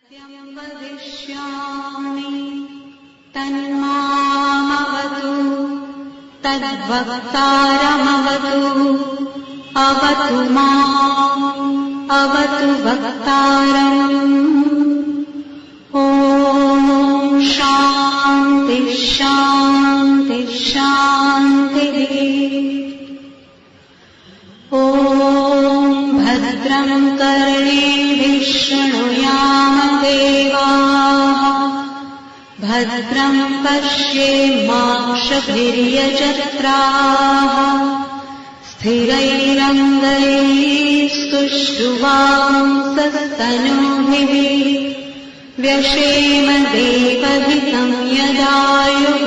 सत्यं वदिष्यामि तन्मामवतु तद्वक्तारमवतु अवतु माम् अवतु वक्तारम्। ॐ शान्ति शान्ति शान्तिः। ॐ भद्रं कर्णेभिः शृणुयाम देवाः भद्रं पश्येमाक्षभिर्यजत्राः स्थिरैरङ्गैस्तुष्टुवांसस्तनूभिः व्यशेम देवहितं यदायुः।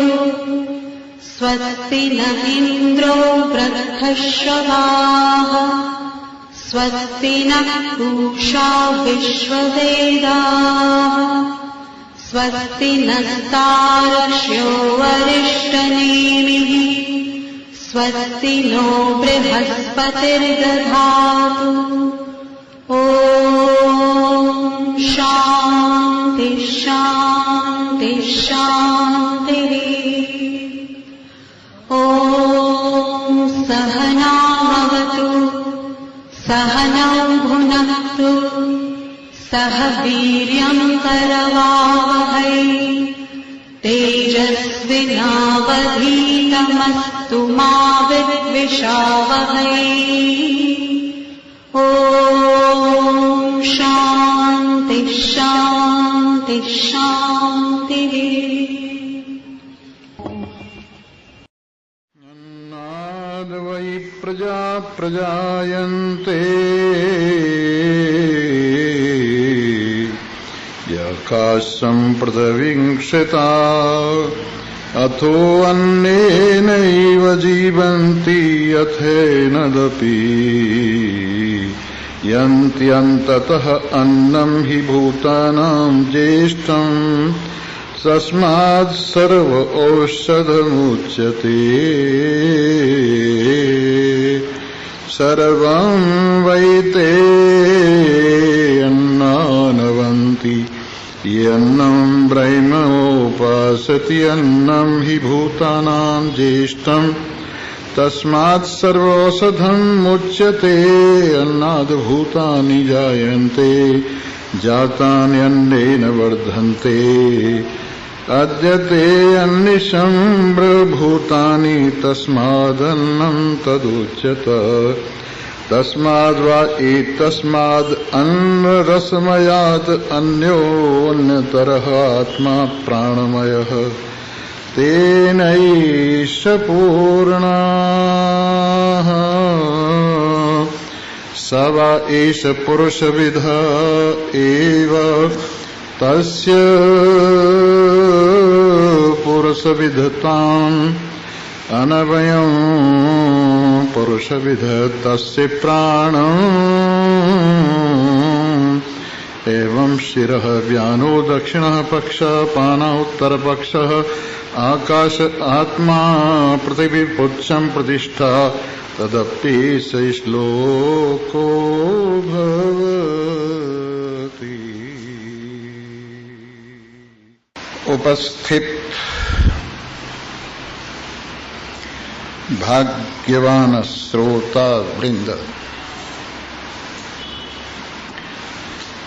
स्वस्ति न इन्द्रो वृद्धश्रवाः स्वस्ति नः पूषा विश्ववेदाः स्वस्ति नस्तार्क्ष्यो वरिष्ठनेमिः स्वस्ति नो बृहस्पतिर्दधातु। ॐ शान्ति शान्ति शान्तिः। ॐ सहनावतु सहनौ भुनक्तु सह वीर्यं करवावहै तेजस्विनावधीतमस्तु मा विद्विषावहै। ॐ शान्ति शान्ति शान्तिः। अन्नाद् वै प्रजा प्रजायन्ते यकाशं पृथिवीक्षिता अथो अन्नेनैव जीवन्ति यथेनदपि यन्त्यन्ततः अन्नं हि भूतानां ज्येष्ठम् तस्मात् सर्व औषधमुच्यते। सर्वं वैते अन्नानवन्ति यन्नं ब्रह्मोपासति अन्नं हि भूतानां ज्येष्ठम् तस्मात् सर्वौषधम् मुच्यते। अन्नाद् भूतानि जायन्ते जातानि अन्नेन वर्धन्ते अद्यते अन्निशं ब्रह्मभूतानि तस्मादन्नं तदुच्यत। तस्माद्वा एतस्माद् अन्नरसमयात् अन्योन्यतरः आत्मा प्राणमयः तेनैष पूर्णः स वा एष पुरुषविदः एव तस्य पुरुषविदताम् अनवयं पुरुषविद तस्य प्राणम्। एवं शिरः व्यानो दक्षिणः पक्षः पानः उत्तरपक्षः आकाश आत्मा पृथिवी पुच्छं प्रतिष्ठा तदपि स श्लोको भवति। उपस्थित भाग्यवान श्रोता वृंद,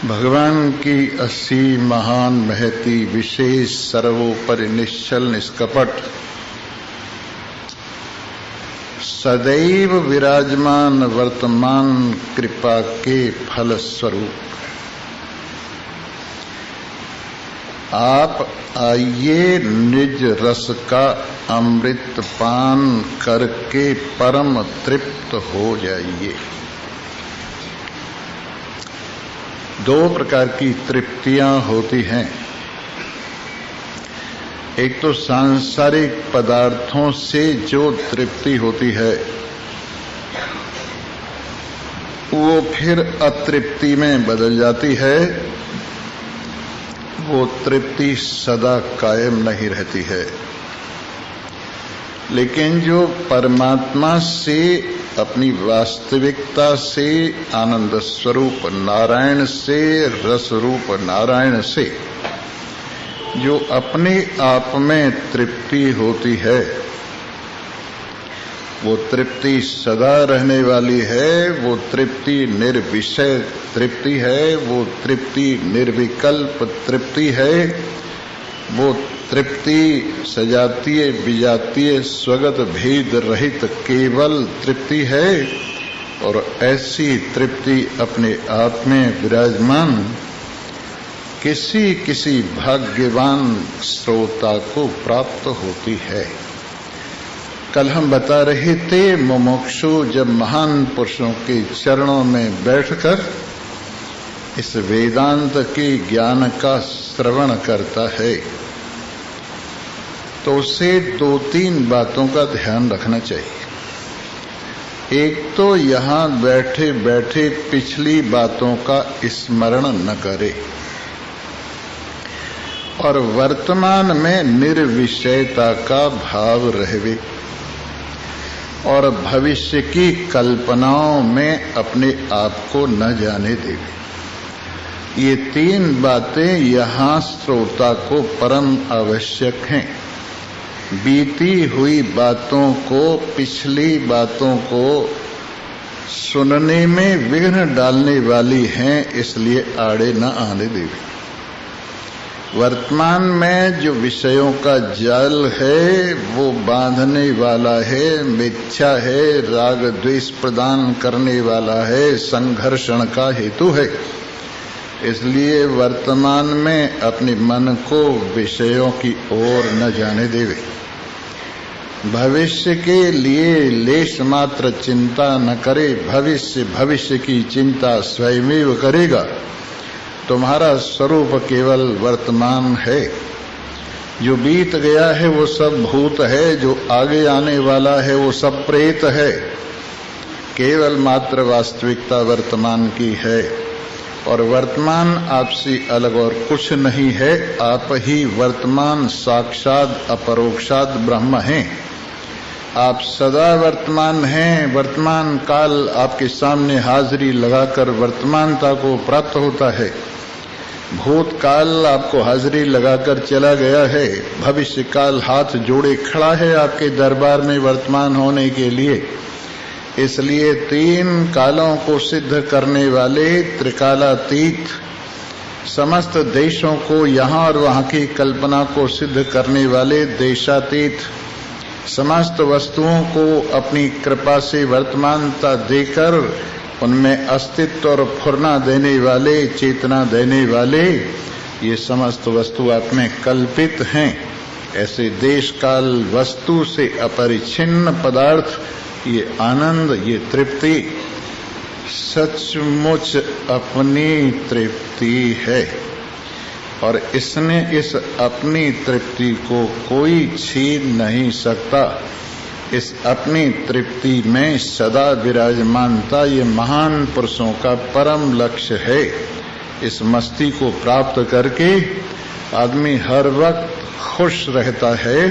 भगवान की असीम महान महती विशेष सर्वोपरि निश्चल निष्कपट सदैव विराजमान वर्तमान कृपा के फल स्वरूप आप आइए निज रस का अमृत पान करके परम तृप्त हो जाइए। दो प्रकार की तृप्तियां होती हैं। एक तो सांसारिक पदार्थों से जो तृप्ति होती है वो फिर अतृप्ति में बदल जाती है। वो तृप्ति सदा कायम नहीं रहती है। लेकिन जो परमात्मा से, अपनी वास्तविकता से, आनंद स्वरूप नारायण से, रस रूप नारायण से जो अपने आप में तृप्ति होती है, वो तृप्ति सदा रहने वाली है। वो तृप्ति निर्विषय तृप्ति है, वो तृप्ति निर्विकल्प तृप्ति है, वो तृप्ति सजातीय विजातीय स्वगत भेद रहित केवल तृप्ति है। और ऐसी तृप्ति अपने आप में विराजमान किसी किसी भाग्यवान श्रोता को प्राप्त होती है। कल हम बता रहे थे, मुमुक्षु जब महान पुरुषों के चरणों में बैठकर इस वेदांत के ज्ञान का श्रवण करता है तो उसे 2-3 बातों का ध्यान रखना चाहिए। एक तो यहां बैठे बैठे पिछली बातों का स्मरण न करे और वर्तमान में निर्विषयता का भाव रहे और भविष्य की कल्पनाओं में अपने आप को न जाने देवे। ये 3 बातें यहाँ श्रोता को परम आवश्यक हैं। बीती हुई बातों को, पिछली बातों को सुनने में विघ्न डालने वाली हैं, इसलिए आड़े न आने देवे। वर्तमान में जो विषयों का जाल है वो बांधने वाला है, मिथ्या है, राग द्वेष प्रदान करने वाला है, संघर्षण का हेतु है। इसलिए वर्तमान में अपने मन को विषयों की ओर न जाने देवे। भविष्य के लिए लेश मात्र चिंता न करे। भविष्य की चिंता स्वयमेव करेगा। तुम्हारा स्वरूप केवल वर्तमान है। जो बीत गया है वो सब भूत है, जो आगे आने वाला है वो सब प्रेत है। केवल मात्र वास्तविकता वर्तमान की है और वर्तमान आपसे अलग और कुछ नहीं है। आप ही वर्तमान साक्षात अपरोक्षात ब्रह्म हैं। आप सदा वर्तमान हैं। वर्तमान काल आपके सामने हाजिरी लगाकर वर्तमानता को प्राप्त होता है। भूतकाल आपको हाजिरी लगाकर चला गया है। भविष्य काल हाथ जोड़े खड़ा है आपके दरबार में वर्तमान होने के लिए। इसलिए 3 कालों को सिद्ध करने वाले त्रिकालातीत, समस्त देशों को यहाँ और वहाँ की कल्पना को सिद्ध करने वाले देशातीत, समस्त वस्तुओं को अपनी कृपा से वर्तमानता देकर उनमें अस्तित्व और फुरना देने वाले, चेतना देने वाले, ये समस्त वस्तु आप में कल्पित हैं। ऐसे देश काल वस्तु से अपरिच्छिन्न पदार्थ, ये आनंद, ये तृप्ति सचमुच अपनी तृप्ति है और इसने इस अपनी तृप्ति को कोई छीन नहीं सकता। इस अपनी तृप्ति में सदा विराजमानता ये महान पुरुषों का परम लक्ष्य है। इस मस्ती को प्राप्त करके आदमी हर वक्त खुश रहता है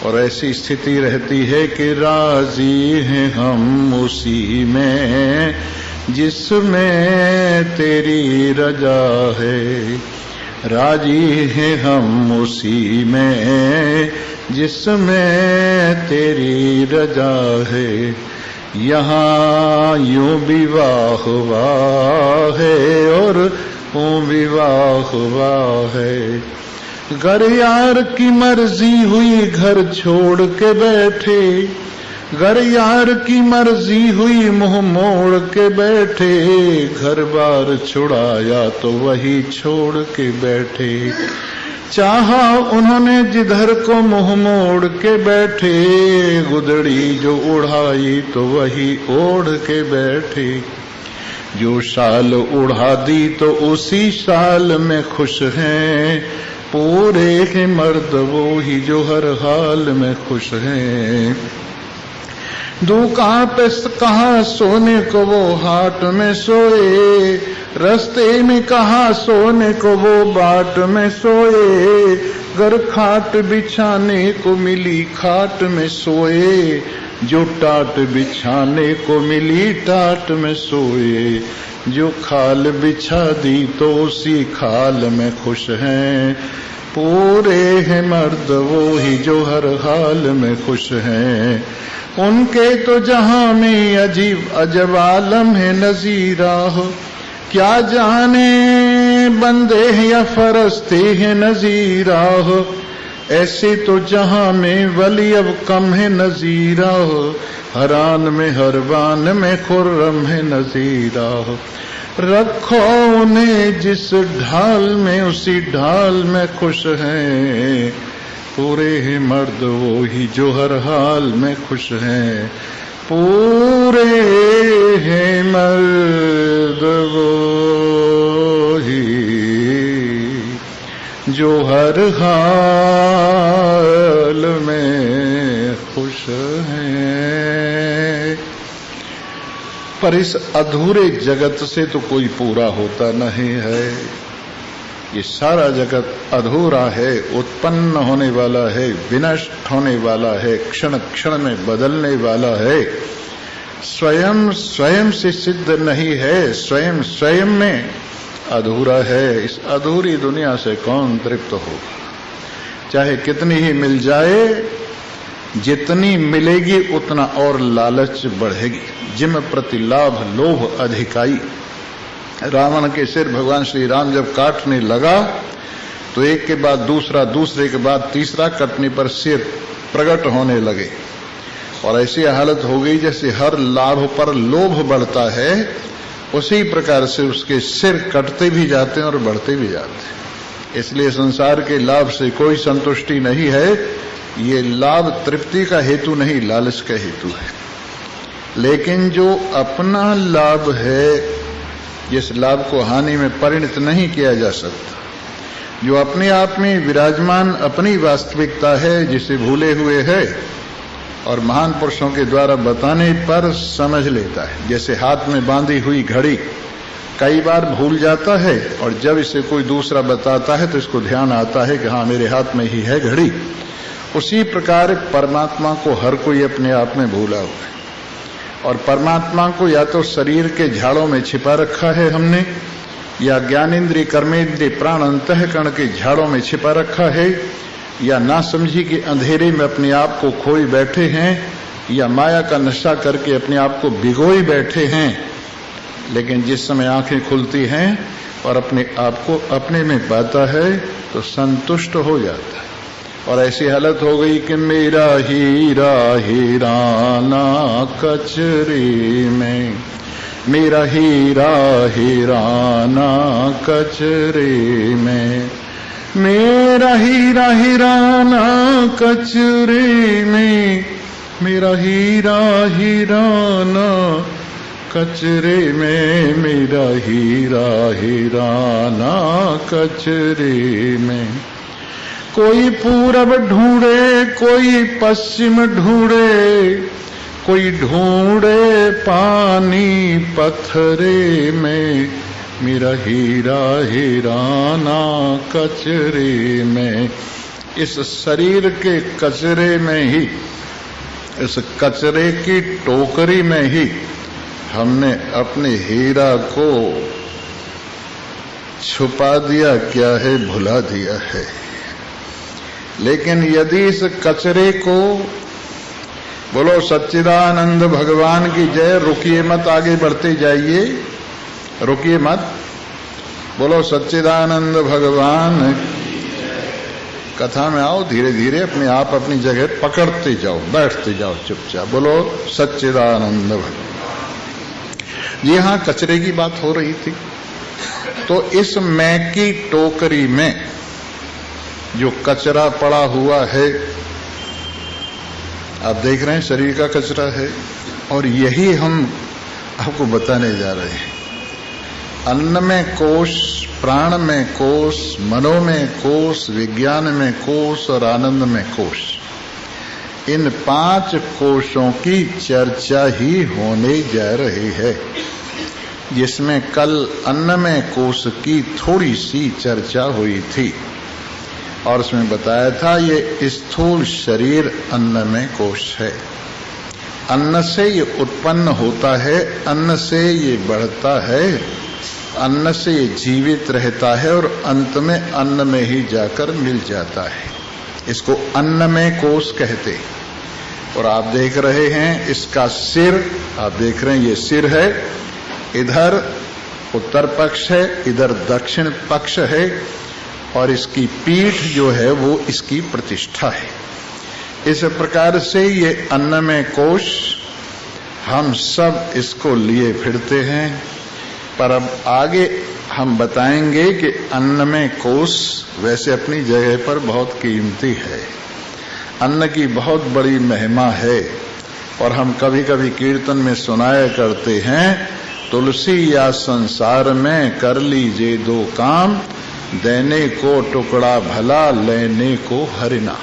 और ऐसी स्थिति रहती है कि राजी हैं हम उसी में जिसमें तेरी रजा है। राजी हैं हम उसी में जिसमें तेरी रजा है। यहाँ यूं विवाह हुआ है और यूं विवाह हुआ है। घर यार की मर्जी हुई घर छोड़ के बैठे, घर यार की मर्जी हुई मुंह मोड़ के बैठे। घर बार छुड़ाया तो वही छोड़ के बैठे। चाहा उन्होंने जिधर को मुंह मोड़ के बैठे। गुदड़ी जो उड़ाई तो वही ओढ़ के बैठे। जो शाल उड़ा दी तो उसी शाल में खुश हैं। पूरे के मर्द वो ही जो हर हाल में खुश हैं। दुकान पे कहाँ सोने को वो हाट में सोए, रास्ते में कहाँ सोने को वो बाट में सोए, घर खाट बिछाने को मिली खाट में सोए, जो टाट बिछाने को मिली टाट में सोए, जो खाल बिछा दी तो उसी खाल में खुश हैं, पूरे हैं मर्द वो ही जो हर हाल में खुश हैं, उनके तो जहां में अजीब अजब आलम है नजीरा हो, क्या जाने बंदे हैं या फरस्ते हैं नजीरा हो, ऐसे तो जहां में वली अब कम है नजीरा हो, हरान में हरवान में खुर्रम है नजीरा हो, रखो उन्हें जिस ढाल में उसी ढाल में खुश हैं, पूरे हैं मर्द वो ही जो हर हाल में खुश हैं, पूरे हैं मर्द वो ही जो हर हाल में खुश हैं। पर इस अधूरे जगत से तो कोई पूरा होता नहीं है, ये सारा जगत अधूरा है, उत्पन्न होने वाला है, विनष्ट होने वाला है, क्षण क्षण में बदलने वाला है, स्वयं स्वयं से सिद्ध नहीं है, स्वयं स्वयं में अधूरा है। इस अधूरी दुनिया से कौन तृप्त होगा? चाहे कितनी ही मिल जाए, जितनी मिलेगी उतना और लालच बढ़ेगी, जिम प्रति लाभ लोभ अधिकाई। रावण के सिर भगवान श्री राम जब काटने लगा तो एक के बाद दूसरा, दूसरे के बाद तीसरा कटने पर सिर प्रकट होने लगे, और ऐसी हालत हो गई जैसे हर लाभ पर लोभ बढ़ता है, उसी प्रकार से उसके सिर कटते भी जाते हैं और बढ़ते भी जाते हैं। इसलिए संसार के लाभ से कोई संतुष्टि नहीं है, ये लाभ तृप्ति का हेतु नहीं, लालच का हेतु है। लेकिन जो अपना लाभ है, जिस लाभ को हानि में परिणत नहीं किया जा सकता, जो अपने आप में विराजमान अपनी वास्तविकता है, जिसे भूले हुए है और महान पुरुषों के द्वारा बताने पर समझ लेता है। जैसे हाथ में बांधी हुई घड़ी कई बार भूल जाता है, और जब इसे कोई दूसरा बताता है तो इसको ध्यान आता है कि हाँ मेरे हाथ में ही है घड़ी। उसी प्रकार परमात्मा को हर कोई अपने आप में भूला हुआ है, और परमात्मा को या तो शरीर के झाड़ों में छिपा रखा है हमने, या ज्ञानेन्द्रिय कर्मेंद्रिय प्राण अंतःकरण के झाड़ों में छिपा रखा है, या ना समझी के अंधेरे में अपने आप को खोई बैठे हैं, या माया का नशा करके अपने आप को भिगोई बैठे हैं। लेकिन जिस समय आंखें खुलती हैं और अपने आप को अपने में पाता है तो संतुष्ट हो जाता है। और ऐसी हालत हो गई कि मेरा हीरा हीराना कचरे में, मेरा हीरा हीराना कचरे में, मेरा हीरा हीराना कचरे में, मेरा हीरा हीराना कचरे में, मेरा हीरा हीराना कचरे में। कोई पूरब ढूंढे, कोई पश्चिम ढूंढे, कोई ढूंढे पानी पत्थरे में, मेरा हीरा हीराना कचरे में। इस शरीर के कचरे में ही, इस कचरे की टोकरी में ही हमने अपने हीरा को छुपा दिया, क्या है भुला दिया है। लेकिन यदि इस कचरे को, बोलो सच्चिदानंद भगवान की जय, रुकिए मत, आगे बढ़ते जाइए, रुकिए मत, बोलो सच्चिदानंद भगवान। कथा में आओ, धीरे धीरे अपने आप अपनी जगह पकड़ते जाओ, बैठते जाओ चुपचाप, बोलो सच्चिदानंद भगवान। जी हाँ, कचरे की बात हो रही थी। तो इस मैं की टोकरी में जो कचरा पड़ा हुआ है, आप देख रहे हैं शरीर का कचरा है, और यही हम आपको बताने जा रहे हैं। अन्न में कोष, प्राण में कोष, मनो में कोष, विज्ञान में कोष और आनंद में कोष। इन 5 कोशों की चर्चा ही होने जा रही है, जिसमें कल अन्नमय कोश की थोड़ी सी चर्चा हुई थी और उसमें बताया था ये स्थूल शरीर अन्नमय कोश है। अन्न से ये उत्पन्न होता है, अन्न से ये बढ़ता है, अन्न से ये जीवित रहता है और अंत में अन्न में ही जाकर मिल जाता है। इसको अन्नमय कोश कहते हैं। और आप देख रहे हैं इसका सिर, आप देख रहे हैं ये सिर है, इधर उत्तर पक्ष है, इधर दक्षिण पक्ष है और इसकी पीठ जो है वो इसकी प्रतिष्ठा है। इस प्रकार से ये अन्नमय कोश हम सब इसको लिए फिरते हैं। पर अब आगे हम बताएंगे कि अन्नमय कोश वैसे अपनी जगह पर बहुत कीमती है, अन्न की बहुत बड़ी महिमा है। और हम कभी कभी कीर्तन में सुनाया करते हैं, तुलसी या संसार में कर लीजिए 2 काम, देने को टुकड़ा भला लेने को हरिना।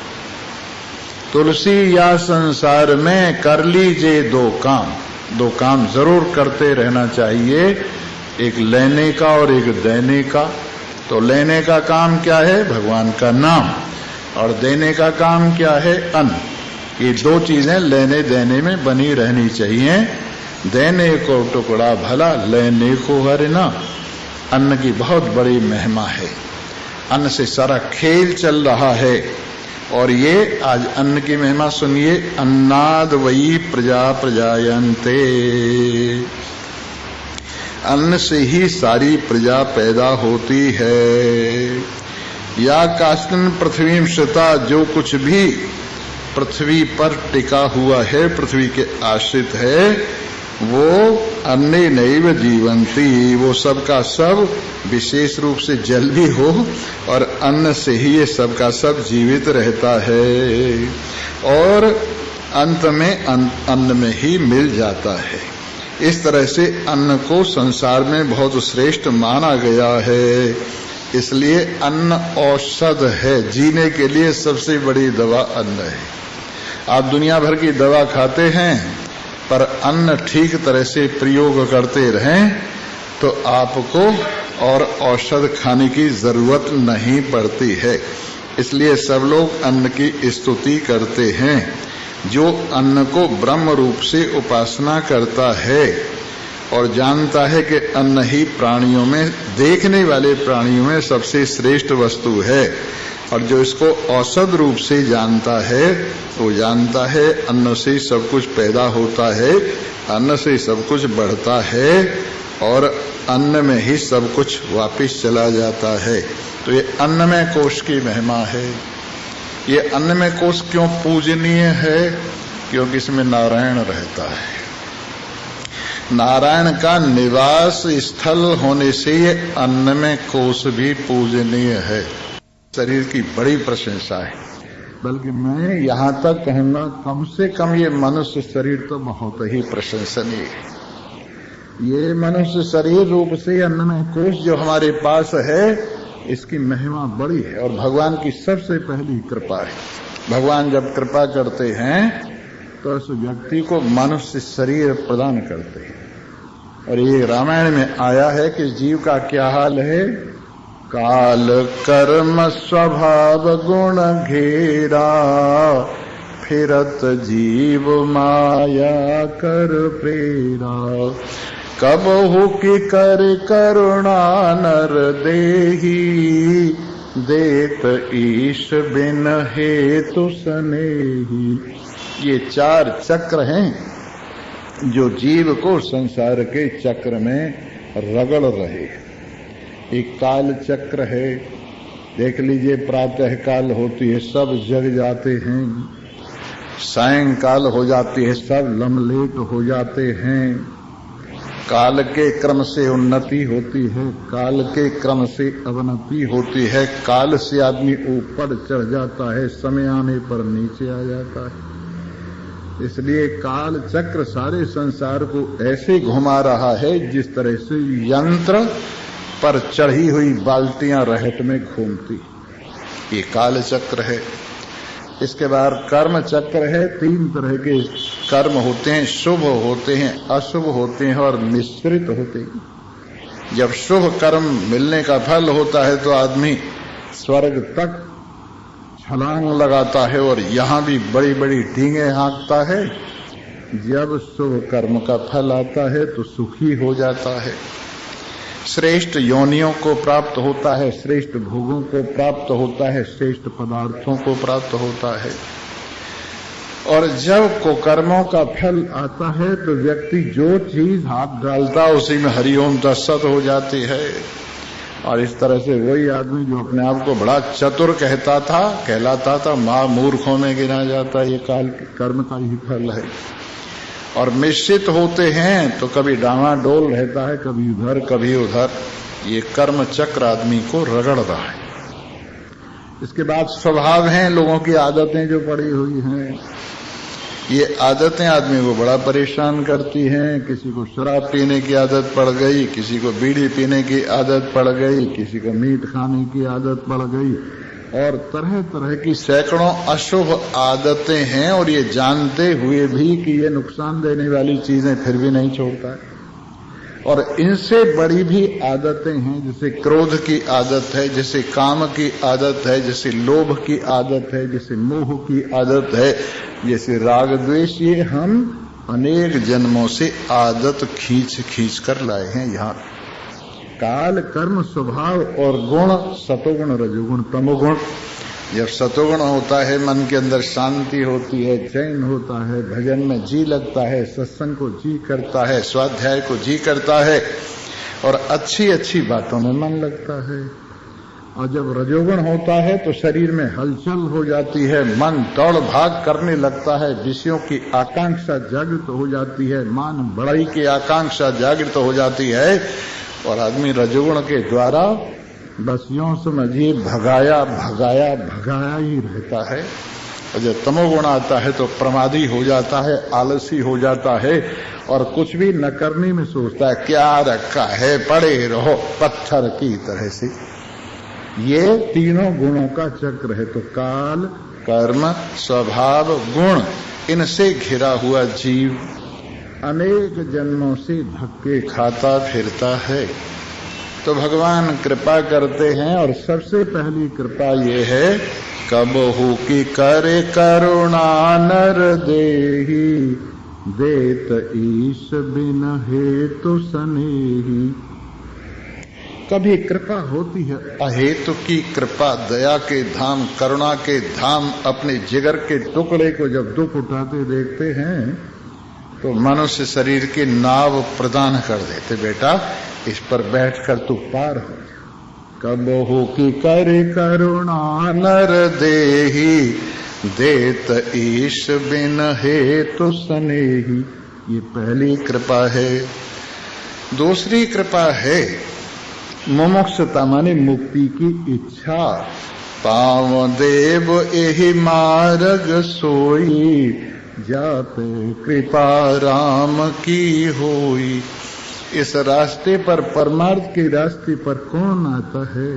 तुलसी या संसार में कर लीजिए 2 काम, 2 काम जरूर करते रहना चाहिए, एक लेने का और एक देने का। तो लेने का काम क्या है? भगवान का नाम। और देने का काम क्या है? अन्न। ये 2 चीजें लेने देने में बनी रहनी चाहिए। देने को टुकड़ा भला, लेने को हरिना। अन्न की बहुत बड़ी महिमा है, अन्न से सारा खेल चल रहा है। और ये आज अन्न की महिमा सुनिए, अन्नाद वही प्रजा प्रजायन्ते। अन्न से ही सारी प्रजा पैदा होती है। या काष्ठन पृथ्वी श्रिता, जो कुछ भी पृथ्वी पर टिका हुआ है, पृथ्वी के आश्रित है, वो अन्ने नैव जीवंती, वो सब का सब विशेष रूप से जल भी हो और अन्न से ही ये सब का सब जीवित रहता है और अंत में अन्न में ही मिल जाता है। इस तरह से अन्न को संसार में बहुत श्रेष्ठ माना गया है। इसलिए अन्न औषध है, जीने के लिए सबसे बड़ी दवा अन्न है। आप दुनिया भर की दवा खाते हैं, पर अन्न ठीक तरह से प्रयोग करते रहें तो आपको और औषध खाने की जरूरत नहीं पड़ती है। इसलिए सब लोग अन्न की स्तुति करते हैं। जो अन्न को ब्रह्म रूप से उपासना करता है और जानता है कि अन्न ही प्राणियों में, देखने वाले प्राणियों में सबसे श्रेष्ठ वस्तु है, और जो इसको औषध रूप से जानता है, वो जानता है अन्न से सब कुछ पैदा होता है, अन्न से सब कुछ बढ़ता है और अन्न में ही सब कुछ वापस चला जाता है। तो ये अन्नमय कोश की महिमा है। ये अन्नमय कोश क्यों पूजनीय है? क्योंकि इसमें नारायण रहता है। नारायण का निवास स्थल होने से ये अन्नमय कोश भी पूजनीय है। शरीर की बड़ी प्रशंसा है, बल्कि मैं यहाँ तक कहूँगा कम से कम ये मनुष्य शरीर तो बहुत ही प्रशंसनीय है। ये मनुष्य शरीर रूप से अन्नमय कोश जो हमारे पास है, इसकी महिमा बड़ी है और भगवान की सबसे पहली कृपा है। भगवान जब कृपा करते हैं तो उस व्यक्ति को मनुष्य शरीर प्रदान करते हैं। और ये रामायण में आया है कि जीव का क्या हाल है? काल कर्म स्वभाव गुण घेरा, फिरत जीव माया कर प्रेरा। कबहु की कर करुणा नर देही, देत ईश बिन हेतु सनेही। ये 4 चक्र हैं जो जीव को संसार के चक्र में रगड़ रहे। एक काल चक्र है, देख लीजिए, प्रातः काल होती है सब जग जाते हैं, सायंकाल हो जाती है सब लमलेट हो जाते हैं। काल के क्रम से उन्नति होती है, काल के क्रम से अवनति होती है। काल से आदमी ऊपर चढ़ जाता है, समय आने पर नीचे आ जाता है। इसलिए काल चक्र सारे संसार को ऐसे घुमा रहा है जिस तरह से यंत्र पर चढ़ी हुई बाल्टियां रहट में घूमती। ये काल चक्र है। इसके बाद कर्म चक्र है। 3 तरह के कर्म होते हैं, शुभ होते हैं, अशुभ होते हैं और मिश्रित होते हैं। जब शुभ कर्म मिलने का फल होता है तो आदमी स्वर्ग तक छलांग लगाता है और यहां भी बड़ी बड़ी डींगे हाँकता है। जब शुभ कर्म का फल आता है तो सुखी हो जाता है, श्रेष्ठ योनियों को प्राप्त होता है, श्रेष्ठ भोगों को प्राप्त होता है, श्रेष्ठ पदार्थों को प्राप्त होता है। और जब कुकर्मों का फल आता है तो व्यक्ति जो चीज हाथ डालता उसी में हरिओम तत्सत हो जाती है। और इस तरह से वही आदमी जो अपने आप को बड़ा चतुर कहलाता था, मूर्खों में गिना जाता। ये काल कर्म का ही फल है। और मिश्रित होते हैं तो कभी डामाडोल रहता है, कभी उधर कभी उधर। ये कर्म चक्र आदमी को रगड़ रहा है। इसके बाद स्वभाव हैं, लोगों की आदतें जो पड़ी हुई हैं। ये आदतें आदमी को बड़ा परेशान करती हैं। किसी को शराब पीने की आदत पड़ गई, किसी को बीड़ी पीने की आदत पड़ गई, किसी को मीट खाने की आदत पड़ गई, और तरह तरह की सैकड़ों अशुभ आदतें हैं। और ये जानते हुए भी कि ये नुकसान देने वाली चीजें फिर भी नहीं छोड़ता है। और इनसे बड़ी भी आदतें हैं, जैसे क्रोध की आदत है, जैसे काम की आदत है, जैसे लोभ की आदत है, जैसे मोह की आदत है, जैसे राग द्वेष। ये हम अनेक जन्मों से आदत खींच कर लाए हैं। यहाँ काल, कर्म, स्वभाव और गुण, सतोगुण, रजोगुण, तमोगुण। जब सतोगुण होता है मन के अंदर शांति होती है, चैन होता है, भजन में जी लगता है, सत्संग को जी करता है, स्वाध्याय को जी करता है और अच्छी अच्छी बातों में मन लगता है। और जब रजोगुण होता है तो शरीर में हलचल हो जाती है, मन दौड़ भाग करने लगता है, विषयों की आकांक्षा जागृत हो जाती है, मान बढ़ाई की आकांक्षा जागृत हो जाती है। और आदमी रजोगुण के द्वारा बस यूं समझिए भगाया ही रहता है। और जब तमोगुण आता है तो प्रमादी हो जाता है, आलसी हो जाता है और कुछ भी न करने में सोचता है, क्या रखा है, पड़े रहो पत्थर की तरह से। ये तीनों गुणों का चक्र है। तो काल, कर्म, स्वभाव, गुण, इनसे घिरा हुआ जीव अनेक जन्मों से धक्के खाता फिरता है। तो भगवान कृपा करते हैं और सबसे पहली कृपा ये है, कबहू की करे करुणा नर देही, देत ईश बिन हेतु सनेही। कभी कृपा होती है अहेतु की कृपा, दया के धाम, करुणा के धाम अपने जिगर के टुकड़े को जब दुख उठाते देखते हैं तो मनुष्य शरीर की नाव प्रदान कर देते, बेटा इस पर बैठकर तू पार हो। कबहू की करे करुणा नर देही, देत ईश बिन हेतु सनेही। ये पहली कृपा है। दूसरी कृपा है मुमुक्षुता माने मुक्ति की इच्छा। पाव देव एहि मार्ग सोई, जाते कृपा राम की होई। इस रास्ते पर, परमार्थ के रास्ते पर कौन आता है?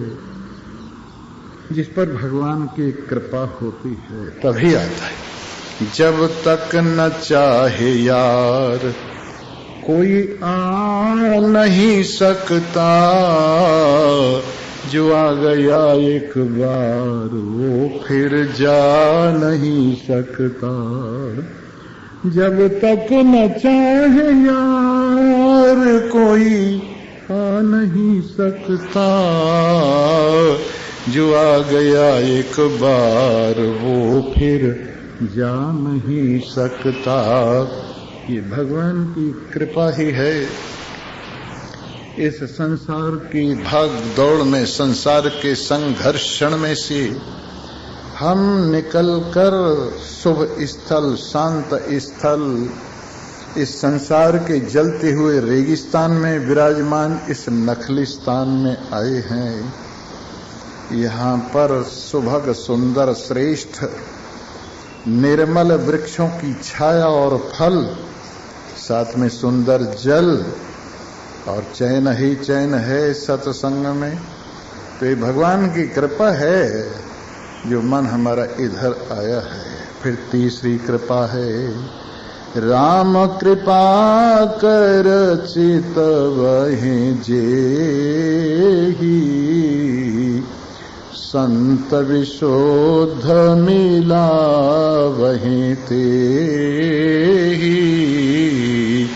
जिस पर भगवान की कृपा होती है तभी आता है। जब तक न चाहे यार कोई आ नहीं सकता, जो आ गया एक बार वो फिर जा नहीं सकता। जब तक न चाहे यार कोई आ नहीं सकता, जो आ गया एक बार वो फिर जा नहीं सकता। ये भगवान की कृपा ही है। इस संसार की भाग दौड़ में, संसार के संघर्षण में से हम निकलकर शुभ स्थल, शांत स्थल, इस संसार के जलते हुए रेगिस्तान में विराजमान इस नखलिस्तान में आए हैं। यहाँ पर सुभग सुंदर श्रेष्ठ निर्मल वृक्षों की छाया और फल, साथ में सुंदर जल और चैन ही चैन है सत्संग में। तो ये भगवान की कृपा है। जो मन हमारा इधर आया है। फिर तीसरी कृपा है, राम कृपा कर चित वही जेहि, संत विशोध मिला वही तेहि।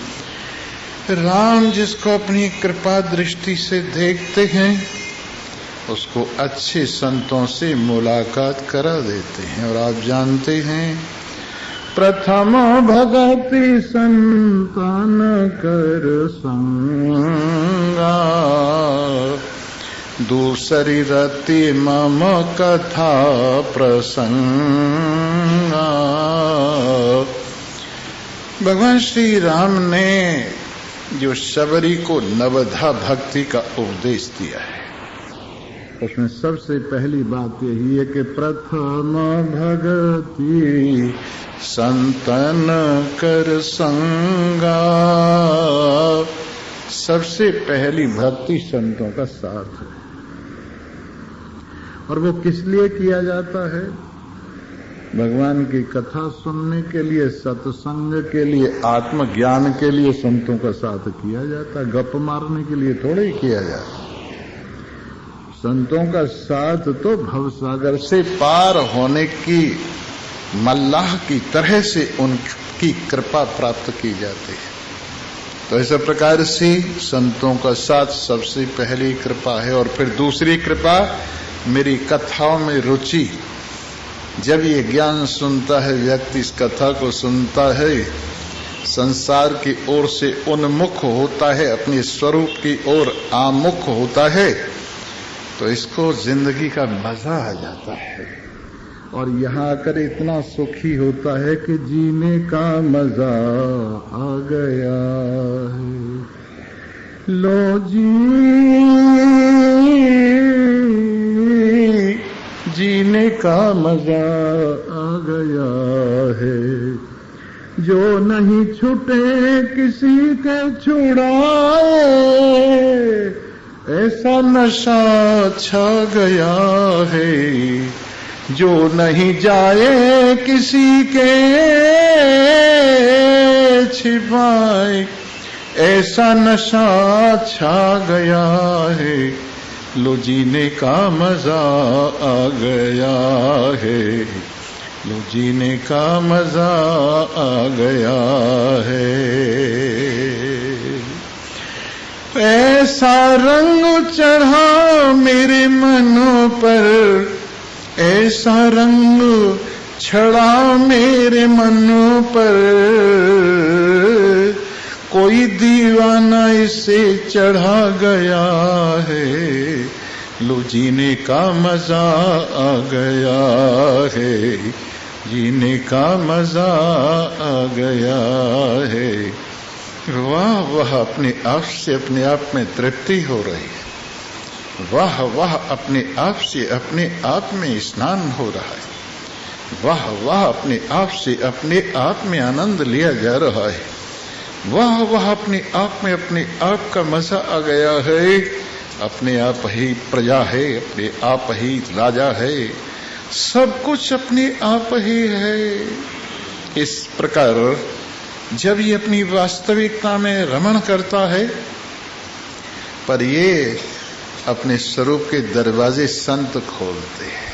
राम जिसको अपनी कृपा दृष्टि से देखते हैं उसको अच्छे संतों से मुलाकात करा देते हैं। और आप जानते हैं, प्रथम भगति संतान कर संगा, दूसरी रति मम कथा प्रसंगा। भगवान श्री राम ने जो शबरी को नवधा भक्ति का उपदेश दिया है, उसमें सबसे पहली बात यही है कि प्रथम भगति संतन कर संगा। सबसे पहली भक्ति संतों का साथ है। और वो किस लिए किया जाता है? भगवान की कथा सुनने के लिए, सत्संग के लिए, आत्मज्ञान के लिए संतों का साथ किया जाता है। गप मारने के लिए थोड़े ही किया जाता। संतों का साथ तो भवसागर से पार होने की मल्लाह की तरह से उनकी कृपा प्राप्त की जाती है। तो इस प्रकार से संतों का साथ सबसे पहली कृपा है। और फिर दूसरी कृपा, मेरी कथाओं में रुचि। जब ये ज्ञान सुनता है व्यक्ति, इस कथा को सुनता है, संसार की ओर से उन्मुख होता है, अपने स्वरूप की ओर आमुख होता है, तो इसको जिंदगी का मजा आ जाता है। और यहाँ आकर इतना सुखी होता है कि जीने का मजा आ गया है। लो जी जीने का मजा आ गया है, जो नहीं छूटे किसी के छुड़ाए, ऐसा नशा छा गया है, जो नहीं जाए किसी के छिपाए, ऐसा नशा छा गया है, लो जीने का मजा आ गया है, लो जीने का मजा आ गया है। ऐसा रंग चढ़ा मेरे मन पर, ऐसा रंग चढ़ा मेरे मन पर, कोई दीवाना इसे चढ़ा गया है, लो जीने का मजा आ गया है, जीने का मजा आ गया है। वाह वाह, अपने आप से अपने आप में तृप्ति हो रही है। वाह वाह, अपने आप से अपने आप में स्नान हो रहा है। वाह वाह, अपने आप से अपने आप में आनंद लिया जा रहा है। वाह वाह, अपने आप में अपने आप का मजा आ गया है। अपने आप ही प्रजा है, अपने आप ही राजा है, सब कुछ अपने आप ही है। इस प्रकार जब ये अपनी वास्तविकता में रमण करता है, पर ये अपने स्वरूप के दरवाजे संत खोलते हैं।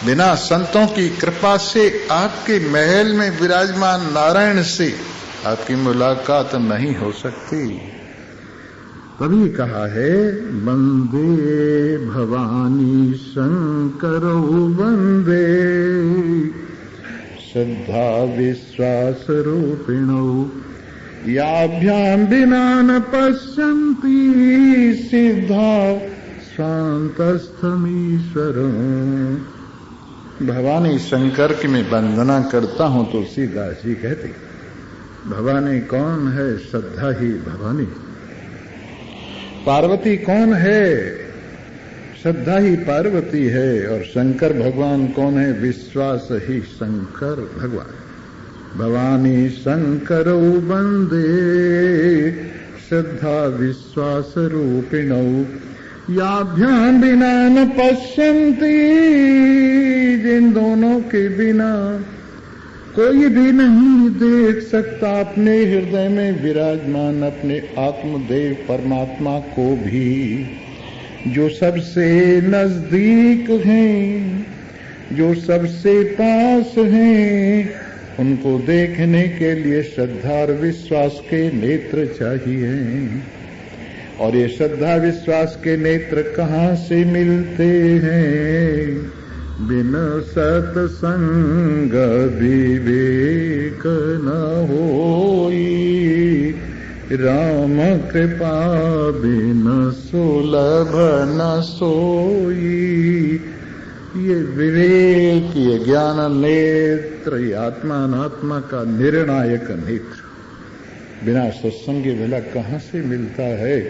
बिना संतों की कृपा से आपके महल में विराजमान नारायण से आपकी मुलाकात नहीं हो सकती। तभी कहा है, वंदे भवानी शंकरो वंदे, श्रद्धा विश्वास रूपिणो, याभ्याम बिना न पश्यन्ति सिद्धा शांतस्थमीश्वरम्। भवानी शंकर की मैं वंदना करता हूं, तुलसीदास जी कहते। भवानी कौन है? श्रद्धा ही भवानी। पार्वती कौन है? श्रद्धा ही पार्वती है। और शंकर भगवान कौन है? विश्वास ही शंकर भगवान। भवानी शंकरौ वंदे, श्रद्धा विश्वास रूपिणौ, याभ्याम बिना न पश्यन्ति, जिन दोनों के बिना कोई भी नहीं देख सकता अपने हृदय में विराजमान अपने आत्मदेव परमात्मा को भी, जो सबसे नजदीक हैं, जो सबसे पास हैं। उनको देखने के लिए श्रद्धा और विश्वास के नेत्र चाहिए। और ये श्रद्धा विश्वास के नेत्र कहाँ से मिलते हैं? बिन सत्संग विवेक न होई, राम कृपा बिन सुलभ न सोई। ये विवेक, ये ज्ञान नेत्र, ये आत्मा अनात्मा का निर्णायक नेत्र बिना सत्संग के भला कहाँ से मिलता है?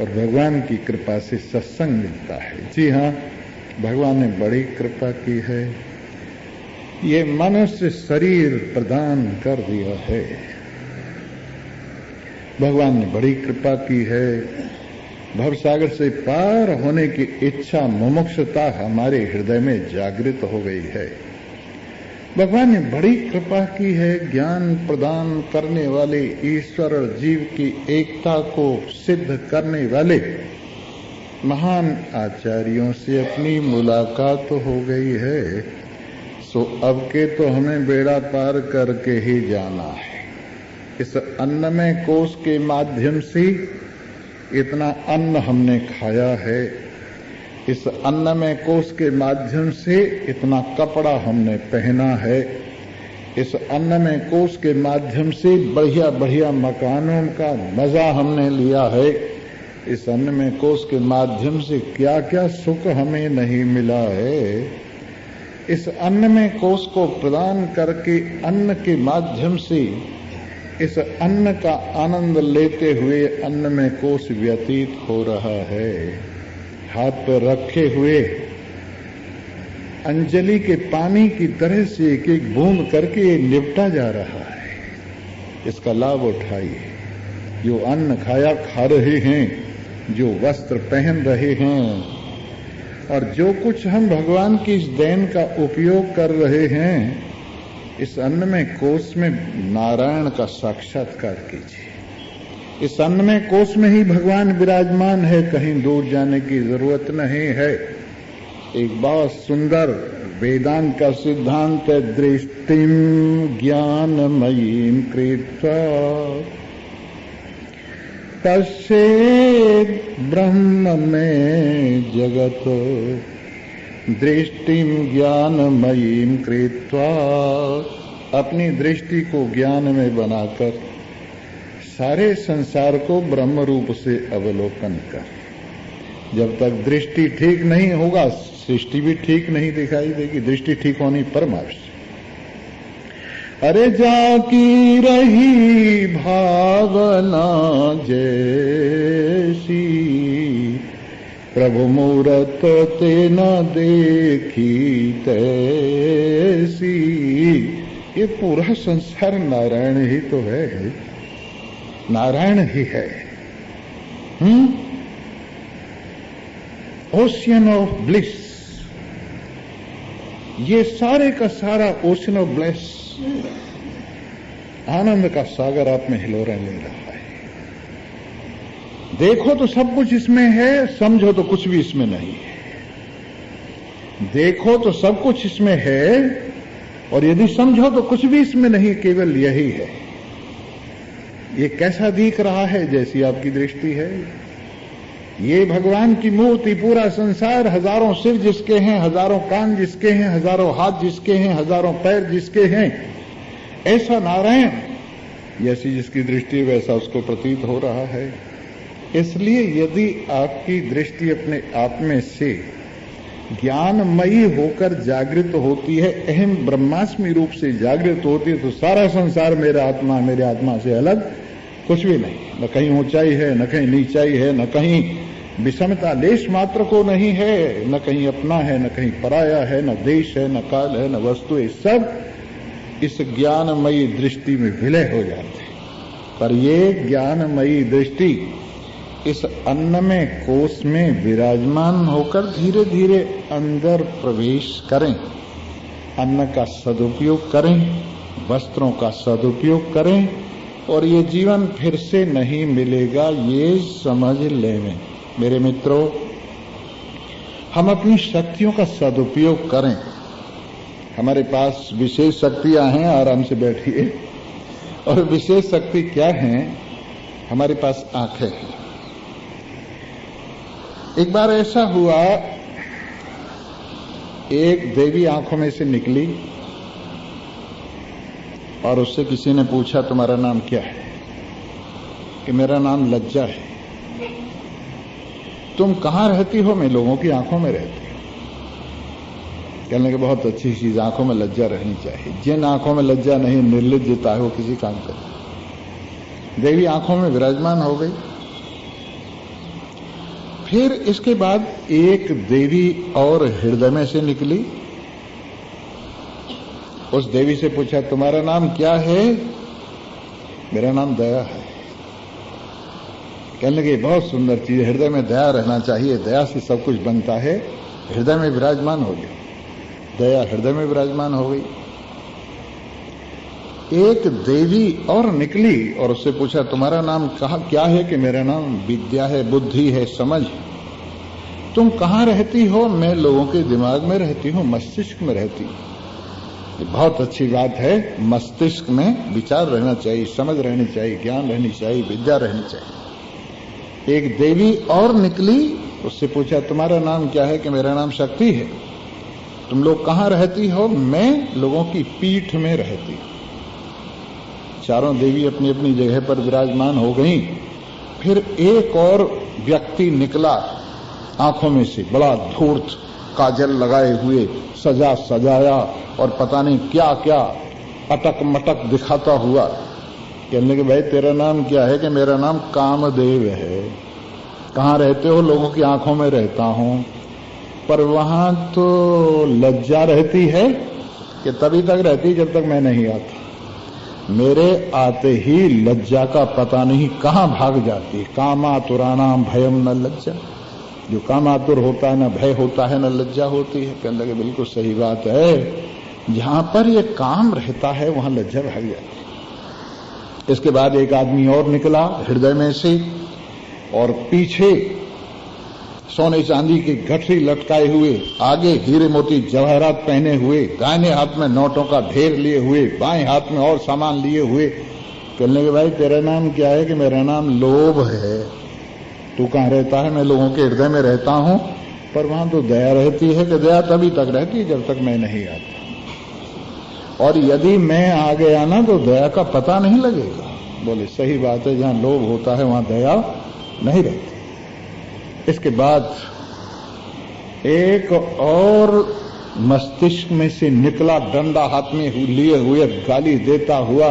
और भगवान की कृपा से सत्संग मिलता है। जी हाँ, भगवान ने बड़ी कृपा की है। ये मनुष्य शरीर प्रदान कर दिया है। भगवान ने बड़ी कृपा की है। भवसागर से पार होने की इच्छा, मुमुक्षुता हमारे हृदय में जागृत हो गई है। भगवान ने बड़ी कृपा की है। ज्ञान प्रदान करने वाले ईश्वर और जीव की एकता को सिद्ध करने वाले महान आचार्यों से अपनी मुलाकात हो गई है। सो अब के तो हमें बेड़ा पार करके ही जाना है। इस अन्नमय कोश के माध्यम से इतना अन्न हमने खाया है। इस अन्नमय कोश के माध्यम से इतना कपड़ा हमने पहना है। इस अन्नमय कोश के माध्यम से बढ़िया बढ़िया मकानों का मजा हमने लिया है। इस अन्नमय कोश के माध्यम से क्या क्या सुख हमें नहीं मिला है। इस अन्नमय कोश को प्रदान करके अन्न के माध्यम से इस अन्न का आनंद लेते हुए अन्नमय कोश व्यतीत हो रहा है। हाथ पर रखे हुए अंजलि के पानी की तरह से एक एक बूंद करके ये निपटा जा रहा है। इसका लाभ उठाइए। जो अन्न खाया खा रहे हैं, जो वस्त्र पहन रहे हैं, और जो कुछ हम भगवान की इस देन का उपयोग कर रहे हैं, इस अन्नमय कोश में नारायण का साक्षात्कार कीजिए। इस अन्नमय कोश में ही भगवान विराजमान है। कहीं दूर जाने की जरूरत नहीं है। एक बहुत सुंदर वेदांत का सिद्धांत है, दृष्टिम ज्ञानमयीं कृत्वा पश्येत् ब्रह्म में जगत। दृष्टिम ज्ञानमयीं कृत्वा, अपनी दृष्टि को ज्ञान में बनाकर सारे संसार को ब्रह्म रूप से अवलोकन कर। जब तक दृष्टि ठीक नहीं होगा, सृष्टि भी ठीक नहीं दिखाई देगी। दृष्टि ठीक होनी परम आवश्यक। अरे जाकी रही भावना जैसी, प्रभु मूरत ते न देखी तैसी। ये पूरा संसार नारायण ही तो है, नारायण ही है। ओशियन ऑफ ब्लिस, ये सारे का सारा ओशियन ऑफ ब्लिस, आनंद का सागर आप में हिलोरें ले रहा है। देखो तो सब कुछ इसमें है, समझो तो कुछ भी इसमें नहीं है। देखो तो सब कुछ इसमें है, और यदि समझो तो कुछ भी इसमें नहीं, केवल यही है। ये कैसा दिख रहा है? जैसी आपकी दृष्टि है। ये भगवान की मूर्ति, पूरा संसार, हजारों सिर जिसके हैं, हजारों कान जिसके हैं, हजारों हाथ जिसके हैं, हजारों पैर जिसके हैं, ऐसा नारायण, जैसी जिसकी दृष्टि वैसा उसको प्रतीत हो रहा है। इसलिए यदि आपकी दृष्टि अपने आप में से ज्ञानमयी होकर जागृत होती है, अहम ब्रह्मास्मि रूप से जागृत होती है, तो सारा संसार मेरा आत्मा, मेरे आत्मा से अलग कुछ भी नहीं। न कहीं ऊंचाई है, न कहीं नीचाई है, न कहीं विषमता लेश मात्र को नहीं है, न कहीं अपना है, न कहीं पराया है, न देश है, न काल है, न वस्तु है। सब इस ज्ञानमयी दृष्टि में विलय हो जाते हैं। पर ये ज्ञानमयी दृष्टि इस अन्नमय कोष में विराजमान होकर धीरे धीरे अंदर प्रवेश करें, अन्न का सदुपयोग करें, वस्त्रों का सदुपयोग करें, और ये जीवन फिर से नहीं मिलेगा, ये समझ लें। मेरे मित्रों, हम अपनी शक्तियों का सदुपयोग करें। हमारे पास विशेष शक्तियां हैं, आराम से बैठिए। और विशेष शक्ति क्या है? हमारे पास आंखें हैं। एक बार ऐसा हुआ, एक देवी आंखों में से निकली और उससे किसी ने पूछा, तुम्हारा नाम क्या है? कि मेरा नाम लज्जा है। तुम कहां रहती हो? मैं लोगों की आंखों में रहती हूं। कहने के बहुत अच्छी चीज, आंखों में लज्जा रहनी चाहिए। जिन आंखों में लज्जा नहीं, निर्लज्जता है, वो किसी काम का। देवी आंखों में विराजमान हो गई। फिर इसके बाद एक देवी और हृदय में से निकली। उस देवी से पूछा, तुम्हारा नाम क्या है? मेरा नाम दया है। कहने लगे बहुत सुंदर चीज, हृदय में दया रहना चाहिए, दया से सब कुछ बनता है। हृदय में विराजमान हो गया, दया हृदय में विराजमान हो गई। एक देवी और निकली और उससे पूछा, तुम्हारा नाम क्या है? कि मेरा नाम विद्या है, बुद्धि है, समझ है। तुम कहां रहती हो? मैं लोगों के दिमाग में रहती हूं, मस्तिष्क में रहती हूं। ये बहुत अच्छी बात है। मस्तिष्क में विचार रहना चाहिए, समझ रहनी चाहिए, ज्ञान रहनी चाहिए, विद्या रहनी चाहिए। एक देवी और निकली, उससे पूछा, तुम्हारा नाम क्या है? कि मेरा नाम शक्ति है। तुम लोग कहां रहती हो? मैं लोगों की पीठ में रहती हूं। चारों देवी अपनी अपनी जगह पर विराजमान हो गईं। फिर एक और व्यक्ति निकला आंखों में से, बड़ा धूर्त, काजल लगाए हुए, सजा सजाया और पता नहीं क्या क्या अटक मटक दिखाता हुआ। कहने के भाई तेरा नाम क्या है? कि मेरा नाम कामदेव है। कहां रहते हो? लोगों की आंखों में रहता हूं। पर वहां तो लज्जा रहती है कि तभी तक रहती जब तक मैं नहीं आता। मेरे आते ही लज्जा का पता नहीं कहां भाग जाती। कामातुराणाम भयम न लज्जा। जो कामातुर होता है, न भय होता है, न लज्जा होती है। कहने लगे बिल्कुल सही बात है। जहां पर ये काम रहता है वहां लज्जा भाग जाती है। इसके बाद एक आदमी और निकला हृदय में से, और पीछे सोने चांदी की गठरी लटकाए हुए, आगे हीरे मोती जवाहरात पहने हुए, दाहिने हाथ में नोटों का ढेर लिए हुए, बाएं हाथ में और सामान लिए हुए। कहने के भाई तेरा नाम क्या है? कि मेरा नाम लोभ है। तू कहां रहता है? मैं लोगों के हृदय में रहता हूं। पर वहां तो दया रहती है कि दया तभी तक रहती है जब तक मैं नहीं आता, और यदि मैं आ गया ना तो दया का पता नहीं लगेगा। बोले सही बात है, जहां लोभ होता है वहां दया नहीं रहती। इसके बाद एक और मस्तिष्क में से निकला, डंडा हाथ में लिए हुए, गाली देता हुआ।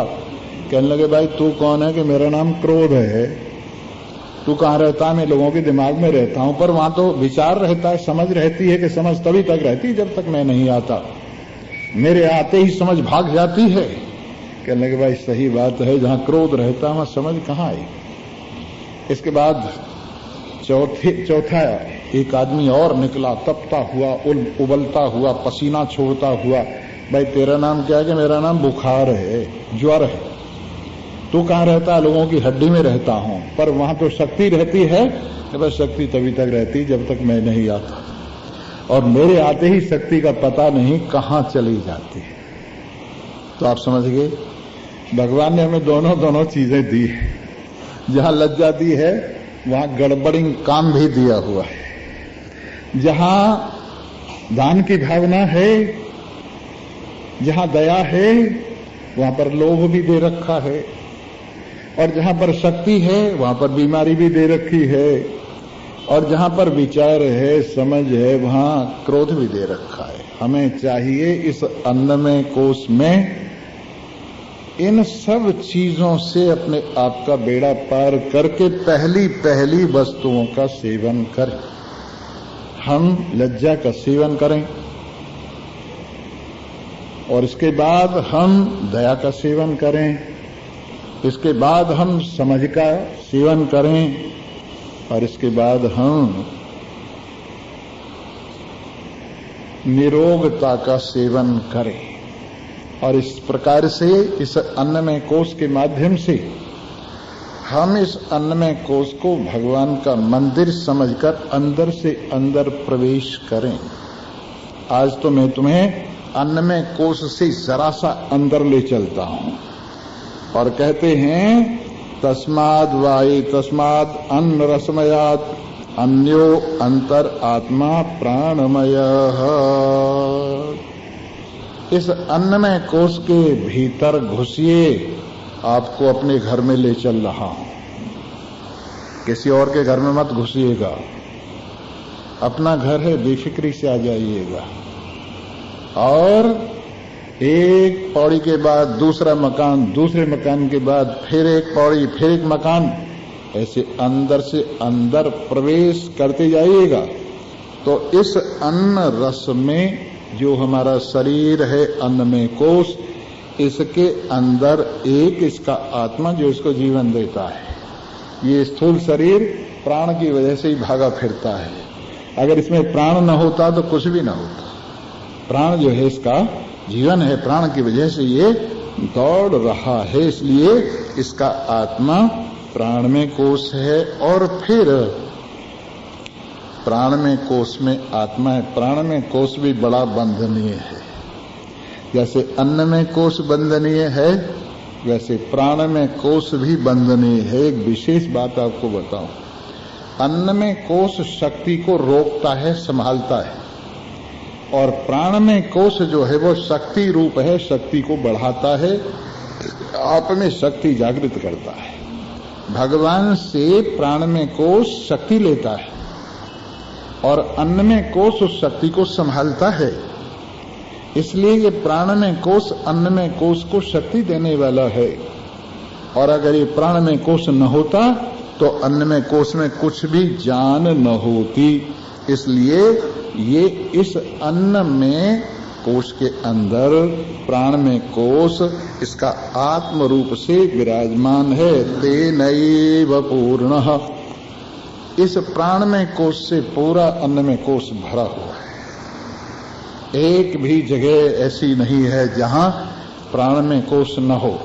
कहने लगे भाई तू कौन है? कि मेरा नाम क्रोध है। तू कहां रहता है? मैं लोगों के दिमाग में रहता हूं। पर वहां तो विचार रहता है, समझ रहती है कि समझ तभी तक रहती है जब तक मैं नहीं आता। मेरे आते ही समझ भाग जाती है। कहने लगे भाई सही बात है, जहां क्रोध रहता है वहां समझ कहां आई। इसके बाद चौथा एक आदमी और निकला, तपता हुआ, उबलता हुआ, पसीना छोड़ता हुआ। भाई तेरा नाम क्या है? कि मेरा नाम बुखार है, ज्वर है। तू कहां रहता है? लोगों की हड्डी में रहता हूं। पर वहां तो शक्ति रहती है कि बस शक्ति तभी तक रहती जब तक मैं नहीं आता, और मेरे आते ही शक्ति का पता नहीं कहां चली जाती है। तो आप समझ गए, भगवान ने हमें दोनों चीजें दी है। जहां लज्जा दी है वहां गड़बड़ी काम भी दिया हुआ है। जहां दान की भावना है, जहां दया है, वहां पर लोभ भी दे रखा है, और जहां पर शक्ति है वहां पर बीमारी भी दे रखी है, और जहां पर विचार है, समझ है, वहां क्रोध भी दे रखा है। हमें चाहिए इस अन्नमय कोष में इन सब चीजों से अपने आप का बेड़ा पार करके पहली वस्तुओं का सेवन करें। हम लज्जा का सेवन करें, और इसके बाद हम दया का सेवन करें, इसके बाद हम समझ का सेवन करें, और इसके बाद हम निरोगता का सेवन करें। और इस प्रकार से इस अन्नमय कोश के माध्यम से हम इस अन्नमय कोश को भगवान का मंदिर समझकर अंदर से अंदर प्रवेश करें। आज तो मैं तुम्हें अन्नमय कोश से जरा सा अंदर ले चलता हूं और कहते हैं तस्माद वाये तस्माद अन्न रसमयात अन्यो अंतर आत्मा प्राणमय। इस अन्नमय कोश के भीतर घुसिए, आपको अपने घर में ले चल रहा हूं। किसी और के घर में मत घुसिएगा, अपना घर है, बेफिक्री से आ जाइएगा। और एक पौड़ी के बाद दूसरा मकान, दूसरे मकान के बाद फिर एक पौड़ी, फिर एक मकान, ऐसे अंदर से अंदर प्रवेश करते जाइएगा। तो इस अन्न रस में जो हमारा शरीर है अन्नमय कोश, इसके अंदर एक इसका आत्मा जो इसको जीवन देता है। ये स्थूल शरीर प्राण की वजह से ही भागा फिरता है। अगर इसमें प्राण न होता तो कुछ भी न होता। प्राण जो है इसका जीवन है, प्राण की वजह से ये दौड़ रहा है, इसलिए इसका आत्मा प्राणमय कोश है। और फिर प्राणमय कोश में आत्मा है। प्राणमय कोश भी बड़ा बंधनीय है। जैसे अन्नमय कोश बंधनीय है, वैसे प्राणमय कोश भी बंधनीय है। एक विशेष बात आपको बताऊं, अन्नमय कोश शक्ति को रोकता है, संभालता है, और प्राणमय कोश जो है वो शक्ति रूप है, शक्ति को बढ़ाता है, आप में शक्ति जागृत करता है। भगवान से प्राणमय कोश शक्ति लेता है और अन्नमय कोश उस शक्ति को संभालता है। इसलिए ये प्राणमय कोश अन्नमय कोश को शक्ति देने वाला है। और अगर ये प्राणमय कोश न होता तो अन्नमय कोश में कुछ भी जान न होती। इसलिए ये इस अन्न में कोश के अंदर प्राणमय कोश इसका आत्म रूप से विराजमान है। तेनैव पूर्णः, इस प्राणमय कोश से पूरा अन्नमय कोश भरा हुआ है। एक भी जगह ऐसी नहीं है जहां प्राणमय कोश न हो।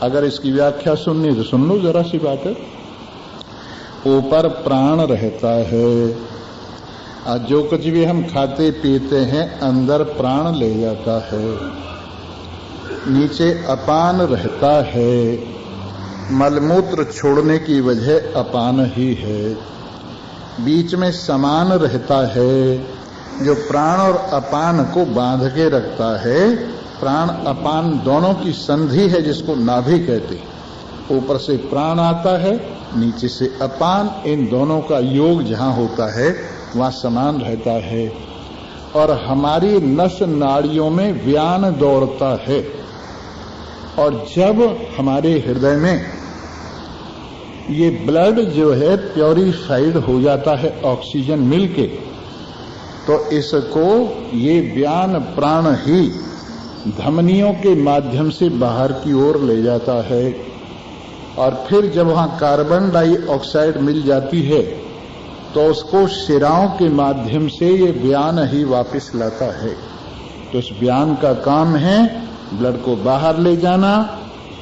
अगर इसकी व्याख्या सुननी तो सुन लो, जरा सी बात है। ऊपर प्राण रहता है, जो कुछ भी हम खाते पीते हैं अंदर प्राण ले जाता है। नीचे अपान रहता है, मलमूत्र छोड़ने की वजह अपान ही है। बीच में समान रहता है, जो प्राण और अपान को बांध के रखता है। प्राण अपान दोनों की संधि है, जिसको नाभि कहते हैं। ऊपर से प्राण आता है, नीचे से अपान, इन दोनों का योग जहां होता है वहां समान रहता है। और हमारी नस नाड़ियों में व्यान दौड़ता है। और जब हमारे हृदय में ये ब्लड जो है प्योरीफाइड हो जाता है ऑक्सीजन मिलके, तो इसको ये व्यान प्राण ही धमनियों के माध्यम से बाहर की ओर ले जाता है। और फिर जब वहां कार्बन डाइऑक्साइड मिल जाती है तो उसको शिराओं के माध्यम से ये व्यान ही वापस लाता है। तो इस व्यान का काम है ब्लड को बाहर ले जाना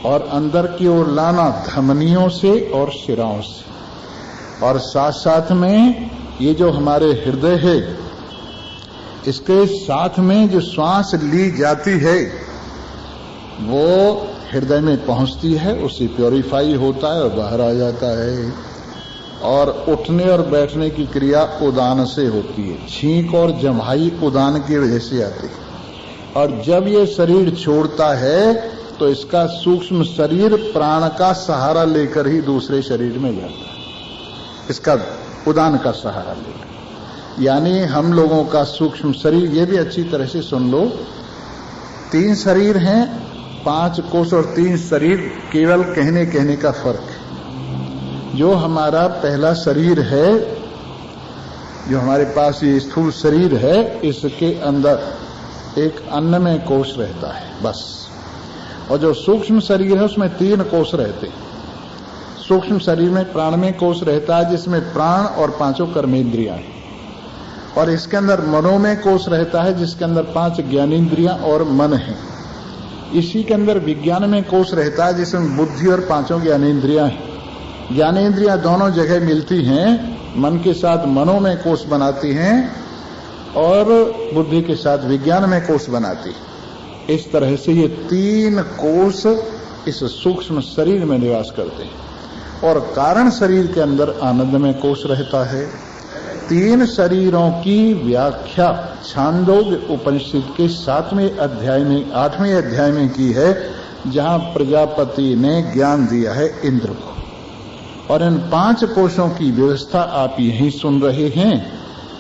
और अंदर की ओर लाना धमनियों से और शिराओं से। और साथ साथ में ये जो हमारे हृदय है, इसके साथ में जो श्वास ली जाती है वो हृदय में पहुंचती है, उससे प्योरीफाई होता है और बाहर आ जाता है। और उठने और बैठने की क्रिया उदान से होती है। छींक और जम्हाई उदान की वजह से आती है। और जब ये शरीर छोड़ता है तो इसका सूक्ष्म शरीर प्राण का सहारा लेकर ही दूसरे शरीर में जाता है, इसका उदान का सहारा लेकर। यानी हम लोगों का सूक्ष्म शरीर, ये भी अच्छी तरह से सुन लो, 3 शरीर हैं, 5 कोश और 3 शरीर, केवल कहने का फर्क है। जो हमारा पहला शरीर है, जो हमारे पास ये स्थूल शरीर है, इसके अंदर एक अन्नमय कोश रहता है बस। और जो सूक्ष्म शरीर है उसमें 3 कोश रहते हैं। सूक्ष्म शरीर में प्राणमय कोश रहता है जिसमें प्राण और पांचों कर्मेंद्रियां हैं, और इसके अंदर मनोमय कोश रहता है जिसके अंदर 5 ज्ञानेंद्रियां और मन है। इसी के अंदर विज्ञानमय कोश रहता है जिसमें बुद्धि और 5 ज्ञानेंद्रियां हैं। ज्ञानेंद्रियां दोनों जगह मिलती हैं, मन के साथ मनोमय कोश बनाती हैं और बुद्धि के साथ विज्ञानमय कोश बनाती है। इस तरह से ये 3 कोश इस सूक्ष्म शरीर में निवास करते हैं, और कारण शरीर के अंदर आनंदमय कोश रहता है। 3 शरीरों की व्याख्या छांदोग्य उपनिषद के 7वें अध्याय में 8वें अध्याय में की है, जहां प्रजापति ने ज्ञान दिया है इंद्र को। और इन 5 कोशों की व्यवस्था आप यहीं सुन रहे हैं।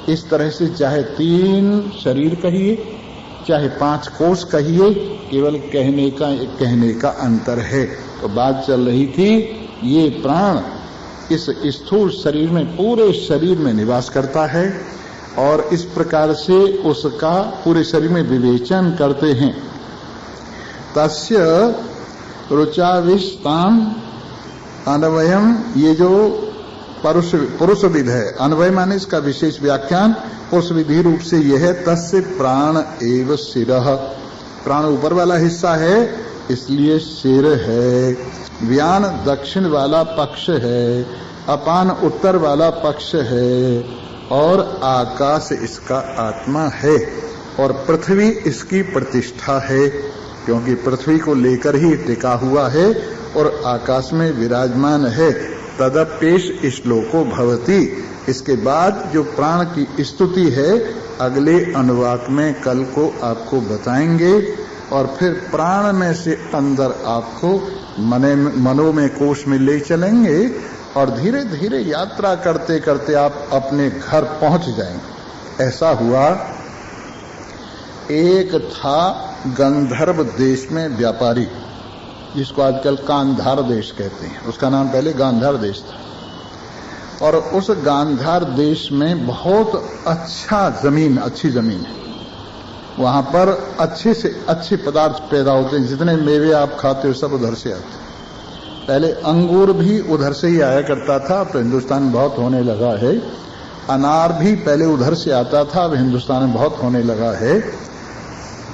इस तरह से चाहे 3 शरीर कहिए, चाहे 5 कोश कहिए, केवल कहने का अंतर है। तो बात चल रही थी, ये प्राण इस स्थूल शरीर में, पूरे शरीर में निवास करता है, और इस प्रकार से उसका पूरे शरीर में विवेचन करते हैं। तस्य रुचाविष्टान अन्वयम, ये जो पुरुष विध है, अन्वय माने इसका विशेष व्याख्यान पुरुष विधि रूप से यह है, तस्य प्राण एव शिरः, प्राण ऊपर वाला हिस्सा है इसलिए सिर है, व्यान दक्षिण वाला पक्ष है, अपान उत्तर वाला पक्ष है, और आकाश इसका आत्मा है, और पृथ्वी इसकी प्रतिष्ठा है, क्योंकि पृथ्वी को लेकर ही टिका हुआ है और आकाश में विराजमान है। तदप्येष श्लोको भवति। इसके बाद जो प्राण की स्तुति है अगले अनुवाक में कल को आपको बताएंगे, और फिर प्राण में से अंदर आपको मनोमय कोश में ले चलेंगे, और धीरे धीरे यात्रा करते करते आप अपने घर पहुंच जाएंगे। ऐसा हुआ, एक था गंधर्व देश में व्यापारी, जिसको आजकल गांधार देश कहते हैं, उसका नाम पहले गांधार देश था। और उस गांधार देश में बहुत अच्छी जमीन है, वहां पर अच्छे से अच्छे पदार्थ पैदा होते हैं, जितने मेवे आप खाते हो सब उधर से आते हैं। पहले अंगूर भी उधर से ही आया करता था, अब तो हिंदुस्तान में बहुत होने लगा है। अनार भी पहले उधर से आता था, अब हिंदुस्तान में बहुत होने लगा है।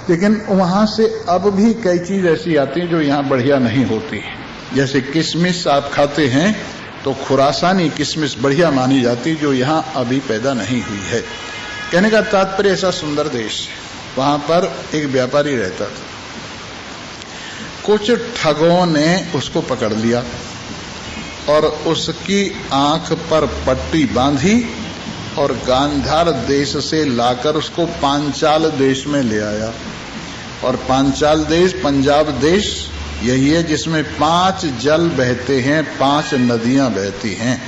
लेकिन वहां से अब भी कई चीज ऐसी आती है जो यहाँ बढ़िया नहीं होती है। जैसे किशमिश आप खाते हैं तो खुरासानी किशमिश बढ़िया मानी जाती, जो यहाँ अभी पैदा नहीं हुई है। कहने का तात्पर्य, ऐसा सुंदर देश है, वहां पर एक व्यापारी रहता था। कुछ ठगों ने उसको पकड़ लिया और उसकी आंख पर पट्टी बांधी और गांधार देश से लाकर उसको पांचाल देश में ले आया। और पांचाल देश पंजाब देश यही है जिसमें 5 जल बहते हैं, 5 नदियां बहती हैं,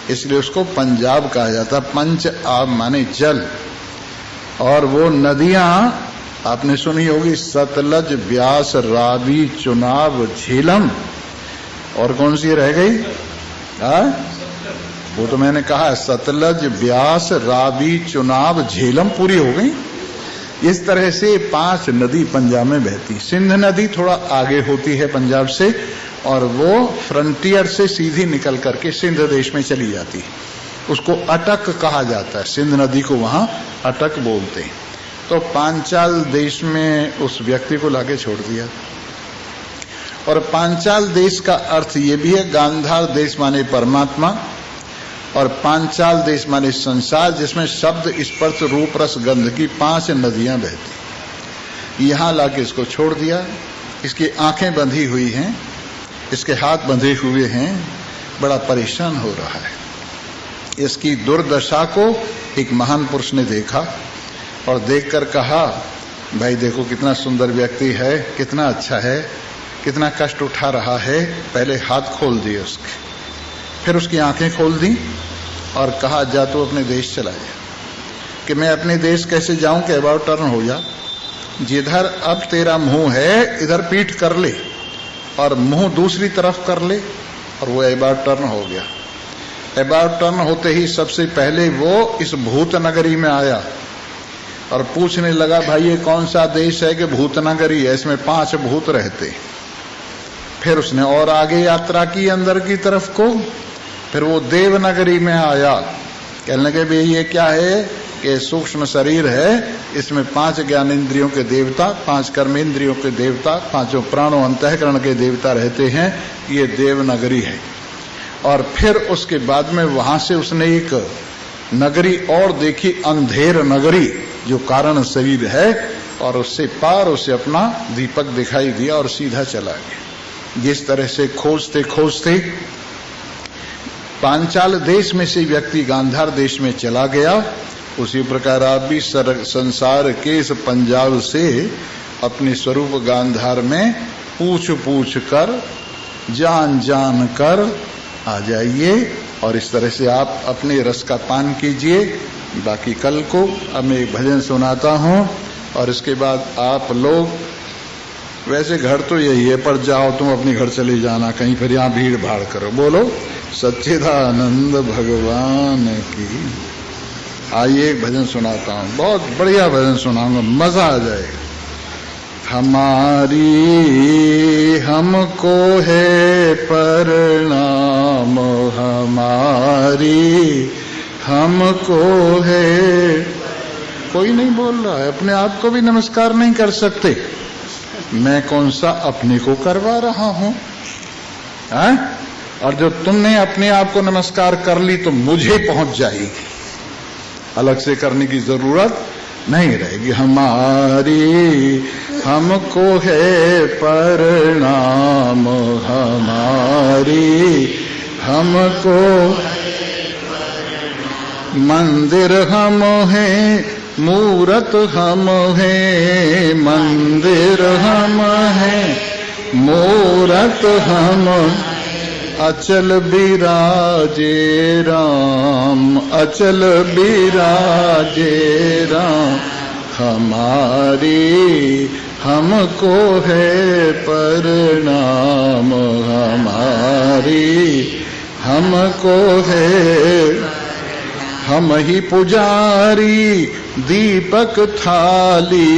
इसलिए उसको पंजाब कहा जाता। पंच आब माने जल, और वो नदियां आपने सुनी होगी, सतलज, ब्यास, रावी, चुनाव, झेलम, और कौन सी रह गई? वो तो मैंने कहा, सतलज, ब्यास, रावी, चुनाव, झेलम पूरी हो गई। इस तरह से 5 नदी पंजाब में बहती। सिंध नदी थोड़ा आगे होती है पंजाब से, और वो फ्रंटियर से सीधी निकल करके सिंध देश में चली जाती है, उसको अटक कहा जाता है। सिंध नदी को वहां अटक बोलते हैं। तो पांचाल देश में उस व्यक्ति को लाके छोड़ दिया। और पांचाल देश का अर्थ ये भी है, गांधार देश माने परमात्मा, और पांचाल देश माने संसार, जिसमें शब्द, स्पर्श, रूप, रस, गंध की 5 नदियां बहती। यहां लाके इसको छोड़ दिया। इसकी आंखें बंधी हुई हैं, इसके हाथ बंधे हुए हैं, बड़ा परेशान हो रहा है। इसकी दुर्दशा को एक महान पुरुष ने देखा और देखकर कहा, भाई देखो कितना सुंदर व्यक्ति है, कितना अच्छा है, कितना कष्ट उठा रहा है। पहले हाथ खोल दिए उसके, फिर उसकी आंखें खोल दी और कहा, जा तू अपने देश चला जा। कि मैं अपने देश कैसे जाऊं कि अबाउट टर्न हो जा, जिधर अब तेरा मुंह है इधर पीठ कर ले और मुंह दूसरी तरफ कर ले, और वो अबाउट टर्न हो गया। अबाउट टर्न होते ही सबसे पहले वो इस भूत नगरी में आया और पूछने लगा, भाई ये कौन सा देश है कि भूत नगरी है, इसमें 5 भूत रहते। फिर उसने और आगे यात्रा की अंदर की तरफ को। फिर वो देवनगरी में आया। कहने लगे भाई ये क्या है कि सूक्ष्म शरीर है, इसमें 5 ज्ञानेंद्रियों के देवता, 5 कर्मेंद्रियों के देवता, 5 प्राणों अंतःकरण के देवता रहते हैं, ये देवनगरी है। और फिर उसके बाद में वहां से उसने एक नगरी और देखी, अंधेर नगरी, जो कारण शरीर है, और उससे पार उसे अपना दीपक दिखाई दिया और सीधा चला गया। जिस तरह से खोजते खोजते पांचाल देश में से व्यक्ति गांधार देश में चला गया, उसी प्रकार आप भी संसार के इस पंजाब से अपने स्वरूप गांधार में पूछ पूछ कर, जान जान कर आ जाइए। और इस तरह से आप अपने रस का पान कीजिए। बाकी कल को अब मैं एक भजन सुनाता हूँ और इसके बाद आप लोग, वैसे घर तो यही है, पर जाओ तुम अपने घर चले जाना कहीं, फिर यहाँ भीड़ भाड़ करो। बोलो सच्चिदानंद भगवान की। आइए एक भजन सुनाता हूँ, बहुत बढ़िया भजन सुनाऊंगा, मजा आ जाएगा। हमारी हमको है प्रणाम, हमारी हमको है। कोई नहीं बोल रहा है, अपने आप को भी नमस्कार नहीं कर सकते। मैं कौन सा अपने को करवा रहा हूं? और जो तुमने अपने आप को नमस्कार कर ली तो मुझे पहुंच जाएगी, अलग से करने की जरूरत नहीं रहेगी। हमारी हमको है प्रणाम, हमारी हमको मंदिर हम हैं, मूरत हम हैं, मंदिर हम हैं, मूरत हम। अचल बिराजे राम, अचल बिराजे राम, हमारी हमको है प्रणाम, हमारी हमको है। हम ही पुजारी दीपक थाली,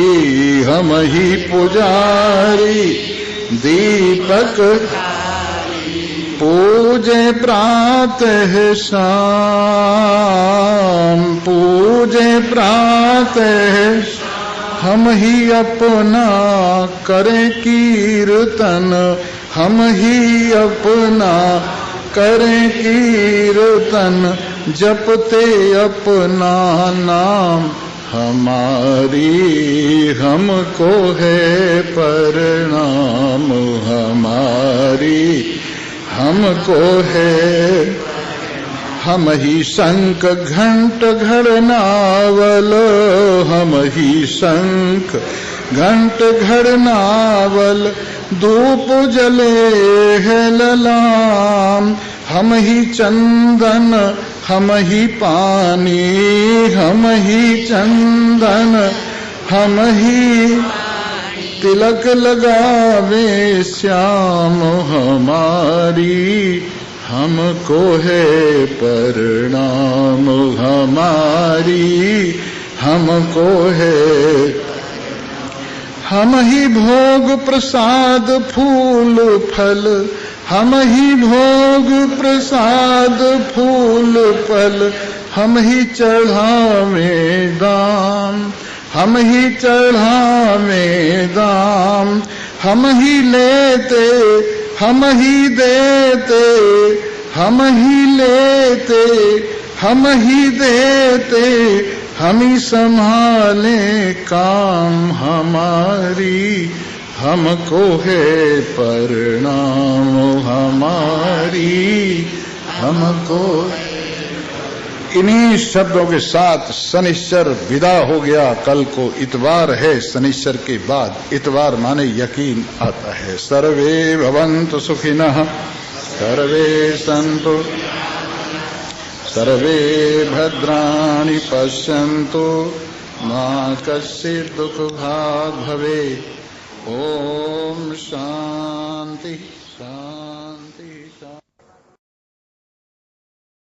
हम ही पुजारी दीपक, पूजे प्रातः शाम, पूजे प्रातः। हम ही अपना करें कीर्तन, हम ही अपना करें कीर्तन, जपते अपना नाम। हमारी हमको है प्रणाम, हमारी हमको है। हम ही शंख घंट घड़ नावल, हम ही शंख घंट घड़ नावल, धूप जले है ललाम। हम ही चंदन, हम ही पानी, हम ही चंदन, हम ही तिलक लगावे श्याम। हमारी हमको है प्रणाम, हमारी हमको है। हम ही भोग प्रसाद फूल फल, हम ही भोग प्रसाद फूल फल, हम ही चढ़ावे दाम, हम ही चढ़ावे दाम। हम ही लेते, हम ही देते, हम ही लेते, हम ही देते, हम ही संभाले काम। हमारी हमको है प्रणाम, हमारी हमको। इन्हीं शब्दों के साथ शनिश्चर विदा हो गया। कल को इतवार है, शनिश्चर के बाद इतवार माने यकीन आता है। सर्वे भवन्तु सुखिनः, सर्वे सन्तु, सर्वे भद्राणि पश्यन्तु, मा कश्चित् दुःखभाग् भवेत्। ओम